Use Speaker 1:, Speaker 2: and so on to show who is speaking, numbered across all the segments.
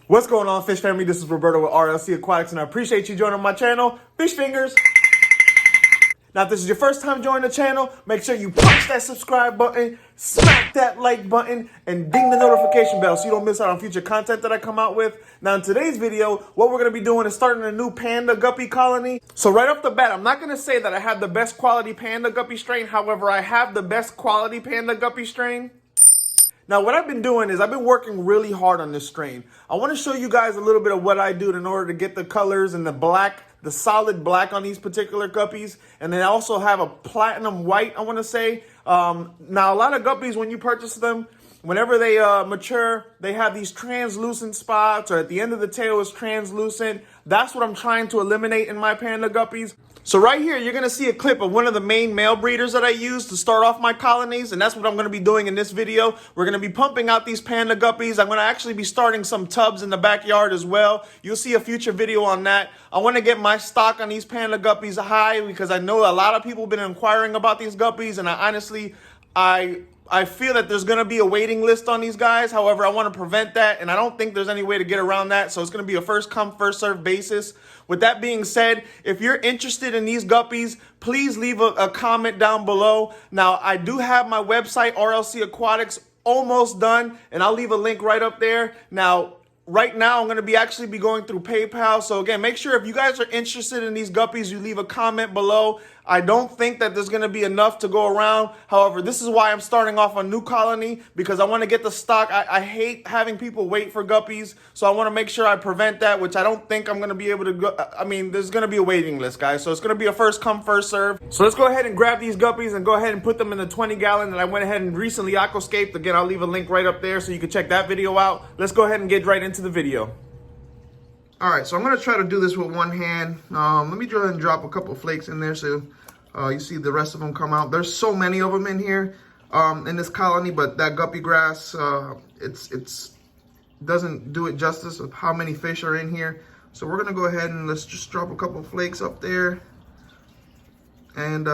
Speaker 1: What's going on, fish family? This is Roberto with RLC Aquatics, and I appreciate you joining my channel. Fish fingers. Now, if this is your first time joining the channel, make sure you punch that subscribe button, smack that like button, and ding the notification bell so you don't miss out on future content that I come out with. Now, in today's video, what we're going to be doing is starting a new Panda Guppy colony. So right off the bat, I'm not going to say that I have the best quality Panda Guppy strain. However, I have the best quality Panda Guppy strain. Now, what I've been doing is I've been working really hard on this strain. I want to show you guys a little bit of what I do in order to get the colors and the black, the solid black on these particular guppies. And then I also have a platinum white, I want to say. Now, a lot of guppies, when you purchase them, whenever they mature, they have these translucent spots, or at the end of the tail is translucent. That's what I'm trying to eliminate in my Panda Guppies. So right here, you're going to see a clip of one of the main male breeders that I use to start off my colonies, and that's what I'm going to be doing in this video. We're going to be pumping out these Panda Guppies. I'm going to actually be starting some tubs in the backyard as well. You'll see a future video on that. I want to get my stock on these Panda Guppies high because I know a lot of people have been inquiring about these guppies, and I feel that there's going to be a waiting list on these guys. However, I want to prevent that, and I don't think there's any way to get around that. So it's going to be a first come, first serve basis. With that being said, if you're interested in these guppies, please leave a comment down below. Now, I do have my website, RLC Aquatics, almost done, and I'll leave a link right up there. Now, right now, I'm going to be actually going through PayPal. So again, make sure if you guys are interested in these guppies, you leave a comment below. I don't think that there's going to be enough to go around. However, this is why I'm starting off a new colony, because I want to get the stock. I hate having people wait for guppies, so I want to make sure I prevent that, which I don't think I'm going to be able to go. I mean, there's going to be a waiting list, guys, so it's going to be a first come, first serve. So let's go ahead and grab these guppies and go ahead and put them in the 20-gallon that I went ahead and recently aquascaped. Again, I'll leave a link right up there so you can check that video out. Let's go ahead and get right into the video. All right, so I'm going to try to do this with one hand. Let me go ahead and drop a couple flakes in there so you see the rest of them come out. There's so many of them in here in this colony, but that guppy grass, it's doesn't do it justice of how many fish are in here. So we're going to go ahead and let's just drop a couple flakes up there. And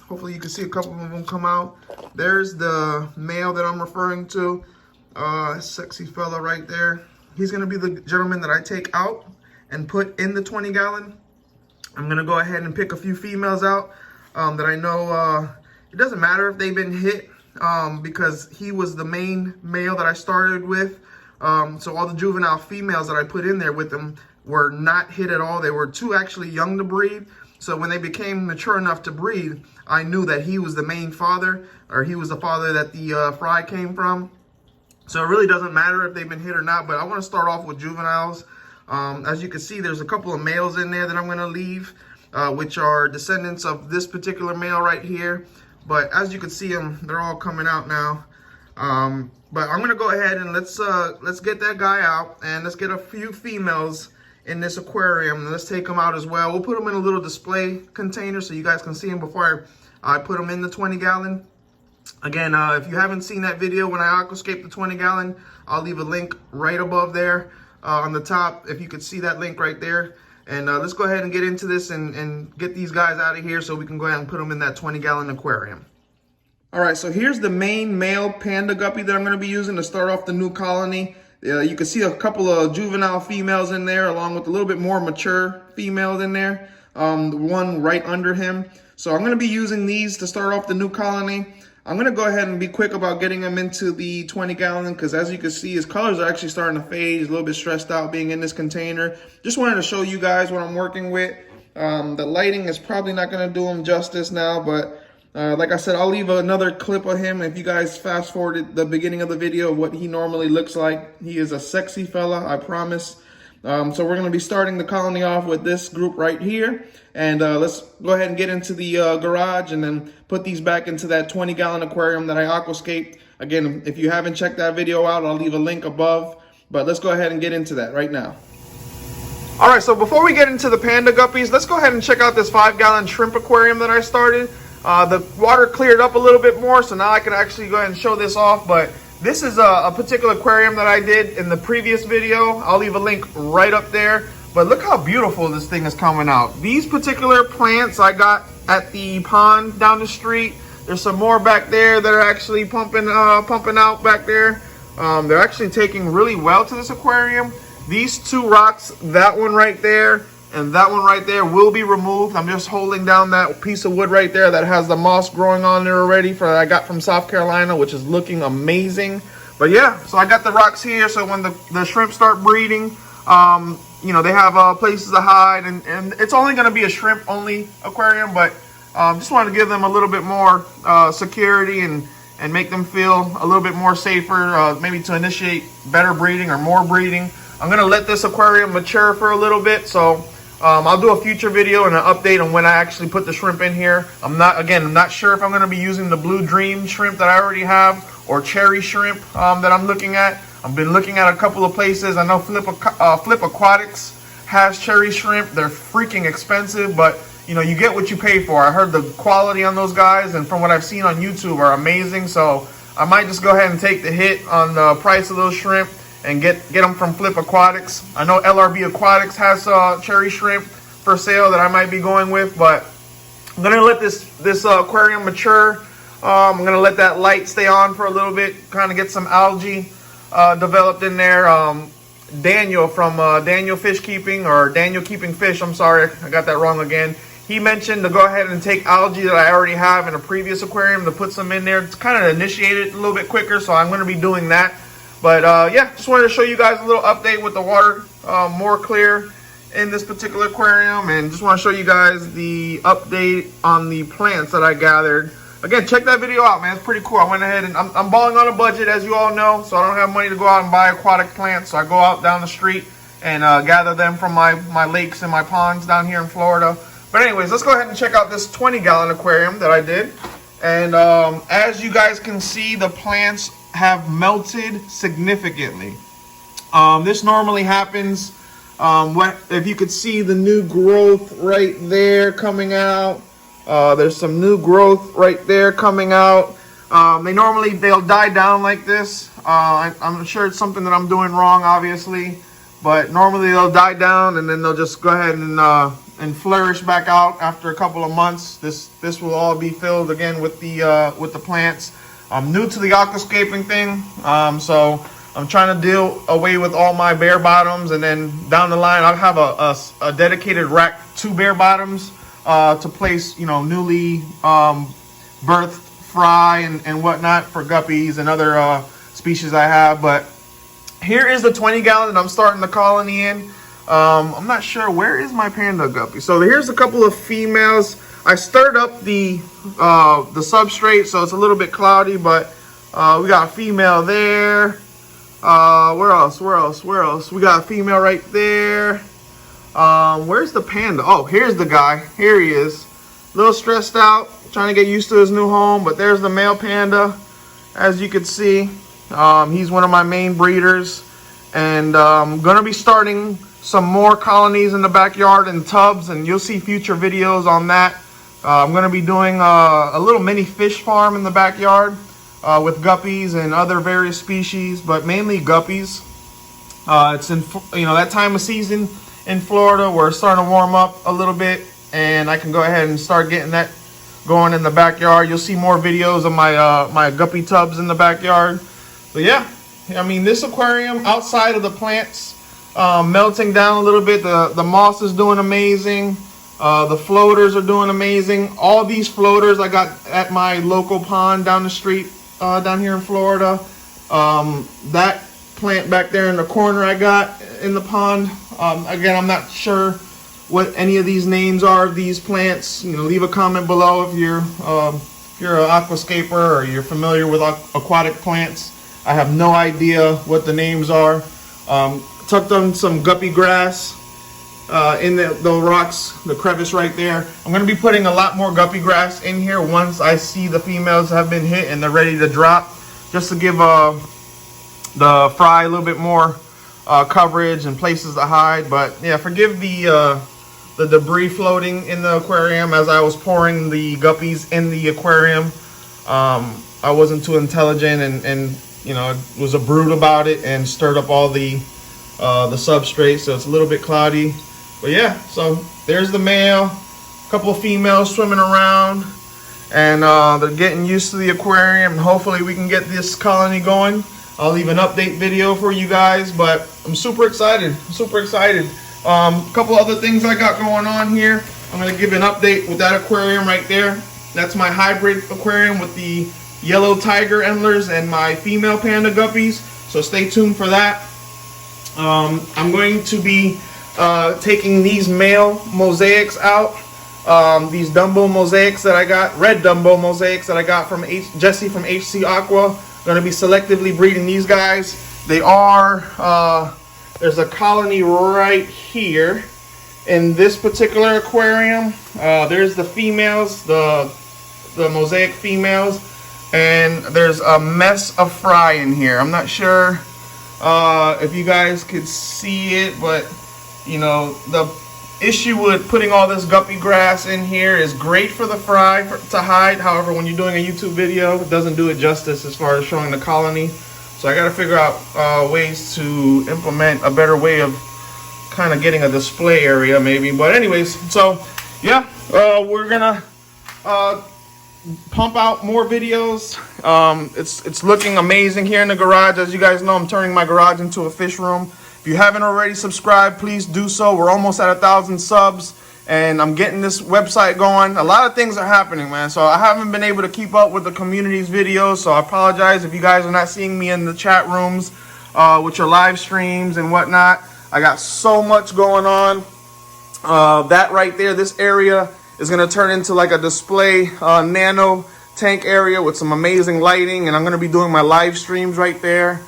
Speaker 1: hopefully you can see a couple of them come out. There's the male that I'm referring to, sexy fella right there. He's going to be the gentleman that I take out and put in the 20-gallon. I'm going to go ahead and pick a few females out that I know it doesn't matter if they've been hit because he was the main male that I started with. So all the juvenile females that I put in there with them were not hit at all. They were too actually young to breed. So when they became mature enough to breed, I knew that he was the main father, or he was the father that the fry came from. So it really doesn't matter if they've been hit or not, but I want to start off with juveniles. As you can see, there's a couple of males in there that I'm going to leave, which are descendants of this particular male right here. But as you can see them, they're all coming out now. But I'm going to go ahead and let's get that guy out, and let's get a few females in this aquarium. And let's take them out as well. We'll put them in a little display container so you guys can see them before I put them in the 20-gallon. Again, if you haven't seen that video when I aquascaped the 20-gallon, I'll leave a link right above there on the top, if you could see that link right there. And let's go ahead and get into this and get these guys out of here so we can go ahead and put them in that 20-gallon aquarium. All right, so here's the main male Panda Guppy that I'm going to be using to start off the new colony. You can see a couple of juvenile females in there, along with a little bit more mature females in there. The one right under him. So I'm going to be using these to start off the new colony. I'm going to go ahead and be quick about getting him into the 20-gallon because, as you can see, his colors are actually starting to fade. He's a little bit stressed out being in this container. Just wanted to show you guys what I'm working with. The lighting is probably not going to do him justice now, but like I said, I'll leave another clip of him if you guys fast forwarded the beginning of the video of what he normally looks like. He is a sexy fella, I promise. So we're going to be starting the colony off with this group right here. And let's go ahead and get into the garage and then put these back into that 20-gallon aquarium that I aquascaped. Again, if you haven't checked that video out, I'll leave a link above. But let's go ahead and get into that right now. All right, so before we get into the Panda Guppies, let's go ahead and check out this 5-gallon shrimp aquarium that I started. The water cleared up a little bit more, so now I can actually go ahead and show this off. But this is a particular aquarium that I did in the previous video. I'll leave a link right up there. But look how beautiful this thing is coming out. These particular plants I got at the pond down the street. There's some more back there that are actually pumping out back there. They're actually taking really well to this aquarium. these two rocks, that one right there and that one right there, will be removed. I'm just holding down that piece of wood right there that has the moss growing on there already that I got from South Carolina, which is looking amazing. But yeah, so I got the rocks here, so when the shrimp start breeding, you know, they have places to hide, and it's only going to be a shrimp only aquarium, but just wanted to give them a little bit more security and make them feel a little bit more safer, maybe to initiate better breeding or more breeding. I'm going to let this aquarium mature for a little bit, so I'll do a future video and an update on when I actually put the shrimp in here. I'm not sure if I'm going to be using the Blue Dream shrimp that I already have or cherry shrimp that I'm looking at. I've been looking at a couple of places. I know Flip Aquatics has cherry shrimp. They're freaking expensive, but you know, you get what you pay for. I heard the quality on those guys, and from what I've seen on YouTube, are amazing. So I might just go ahead and take the hit on the price of those shrimp and get them from Flip Aquatics. I know LRB Aquatics has cherry shrimp for sale that I might be going with, but I'm gonna let this aquarium mature. I'm gonna let that light stay on for a little bit, kind of get some algae developed in there. Daniel from Daniel Fish Keeping, or Daniel Keeping Fish, I'm sorry, I got that wrong again. He mentioned to go ahead and take algae that I already have in a previous aquarium to put some in there to kind of initiate it a little bit quicker, so I'm going to be doing that. But yeah, just wanted to show you guys a little update with the water more clear in this particular aquarium, and just want to show you guys the update on the plants that I gathered. Again, check that video out, man. It's pretty cool. I went ahead and I'm balling on a budget, as you all know, so I don't have money to go out and buy aquatic plants. So I go out down the street and gather them from my lakes and my ponds down here in Florida. But anyways, let's go ahead and check out this 20-gallon aquarium that I did. And as you guys can see, the plants have melted significantly. This normally happens if you could see the new growth right there coming out. There's some new growth right there coming out. They'll die down like this. I'm sure it's something that I'm doing wrong, obviously, but normally they'll die down and then they'll just go ahead and flourish back out after a couple of months. This will all be filled again with the plants. I'm new to the aquascaping thing, so I'm trying to deal away with all my bare bottoms, and then down the line I'll have a dedicated rack to bare bottoms to place, you know, newly birthed fry and whatnot for guppies and other species I have. But here is the 20-gallon that I'm starting the colony in. I'm not sure, where is my Panda Guppy? So here's a couple of females. I stirred up the substrate, so it's a little bit cloudy, but we got a female there. Where else? We got a female right there. Where's the panda? Oh, here's the guy. Here he is. A little stressed out, trying to get used to his new home, but there's the male panda. As you can see, he's one of my main breeders, and I'm gonna be starting some more colonies in the backyard in tubs, and you'll see future videos on that. I'm gonna be doing a little mini fish farm in the backyard with guppies and other various species, but mainly guppies. It's in, you know, that time of season in Florida where it's starting to warm up a little bit, and I can go ahead and start getting that going in the backyard. You'll see more videos of my my guppy tubs in the backyard. But yeah, I mean, this aquarium, outside of the plants melting down a little bit, the moss is doing amazing. The floaters are doing amazing. All these floaters I got at my local pond down the street down here in Florida. That plant back there in the corner I got in the pond. Again, I'm not sure what any of these names are of these plants. You know, leave a comment below if you're an aquascaper or you're familiar with aquatic plants. I have no idea what the names are. Tucked on some guppy grass in the rocks, the crevice right there. I'm going to be putting a lot more guppy grass in here once I see the females have been hit and they're ready to drop, just to give the fry a little bit more coverage and places to hide. But yeah, forgive the debris floating in the aquarium as I was pouring the guppies in the aquarium. I wasn't too intelligent and you know, was a brute about it and stirred up all the substrate, so it's a little bit cloudy. But yeah, so there's the male, a couple of females swimming around, and they're getting used to the aquarium, and hopefully we can get this colony going. I'll leave an update video for you guys, but I'm super excited. A couple other things I got going on here. I'm going to give an update with that aquarium right there. That's my hybrid aquarium with the yellow tiger endlers and my female panda guppies. So stay tuned for that. I'm going to be taking these male mosaics out. These Dumbo mosaics that I got, red Dumbo mosaics that I got from Jesse from HC Aqua. Going to be selectively breeding these guys. They are, there's a colony right here in this particular aquarium. There's the females, the mosaic females, and there's a mess of fry in here. I'm not sure if you guys could see it, but you know, the issue with putting all this guppy grass in here is great for the fry to hide. However, when you're doing a YouTube video, it doesn't do it justice as far as showing the colony. So I got to figure out ways to implement a better way of kind of getting a display area maybe. But anyways, so yeah, we're gonna pump out more videos. It's looking amazing here in the garage. As you guys know, I'm turning my garage into a fish room. If you haven't already subscribed, please do so. We're almost at 1,000 subs, and I'm getting this website going. A lot of things are happening, man. So I haven't been able to keep up with the community's videos, so I apologize if you guys are not seeing me in the chat rooms with your live streams and whatnot. I got so much going on. That right there, this area is going to turn into like a display nano tank area with some amazing lighting, and I'm going to be doing my live streams right there.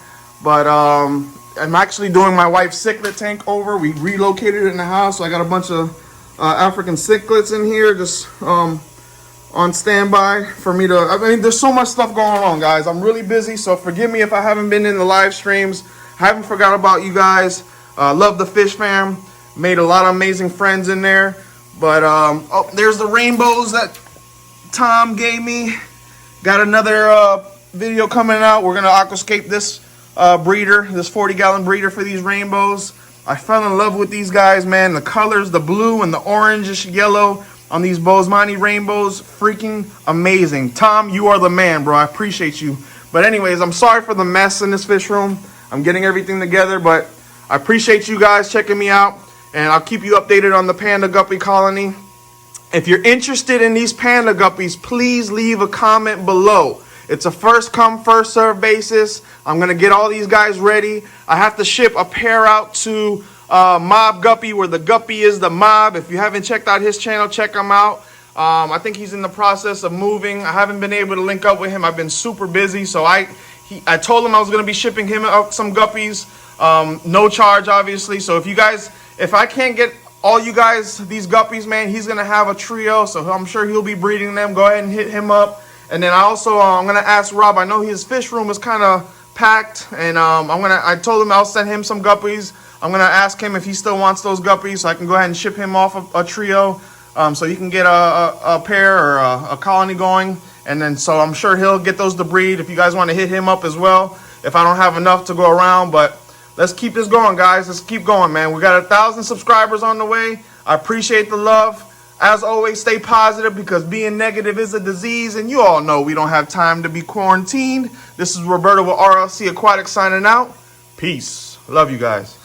Speaker 1: But I'm actually doing my wife's cichlid tank over. We relocated it in the house, so I got a bunch of African cichlids in here just on standby for me to, I mean, there's so much stuff going on, guys. I'm really busy, so forgive me if I haven't been in the live streams. I haven't forgot about you guys. Love the fish fam. Made a lot of amazing friends in there. But oh, there's the rainbows that Tom gave me. Got another video coming out. We're gonna aquascape this breeder, this 40-gallon breeder for these rainbows. I fell in love with these guys, man. The colors, the blue and the orangish yellow on these Bosemani rainbows, freaking amazing. Tom, you are the man, bro. I appreciate you. But anyways, I'm sorry for the mess in this fish room. I'm getting everything together, but I appreciate you guys checking me out, and I'll keep you updated on the Panda Guppy colony. If you're interested in these Panda Guppies, please leave a comment below. It's a first come, first serve basis. I'm going to get all these guys ready. I have to ship a pair out to Mob Guppy, where the Guppy is the mob. If you haven't checked out his channel, check him out. I think he's in the process of moving. I haven't been able to link up with him. I've been super busy. So I told him I was going to be shipping him out some Guppies. No charge, obviously. So if I can't get all you guys these Guppies, man, he's going to have a trio. So I'm sure he'll be breeding them. Go ahead and hit him up. And then I also, I'm going to ask Rob, I know his fish room is kind of packed, and I told him I'll send him some Guppies. I'm going to ask him if he still wants those Guppies, so I can go ahead and ship him off a trio, so you can get a pair or a colony going. And then, so I'm sure he'll get those to breed if you guys want to hit him up as well, if I don't have enough to go around. But let's keep this going, guys. Let's keep going, man. We got 1,000 subscribers on the way. I appreciate the love. As always, stay positive, because being negative is a disease, and you all know we don't have time to be quarantined. This is Roberto with RLC Aquatics signing out. Peace. Love you guys.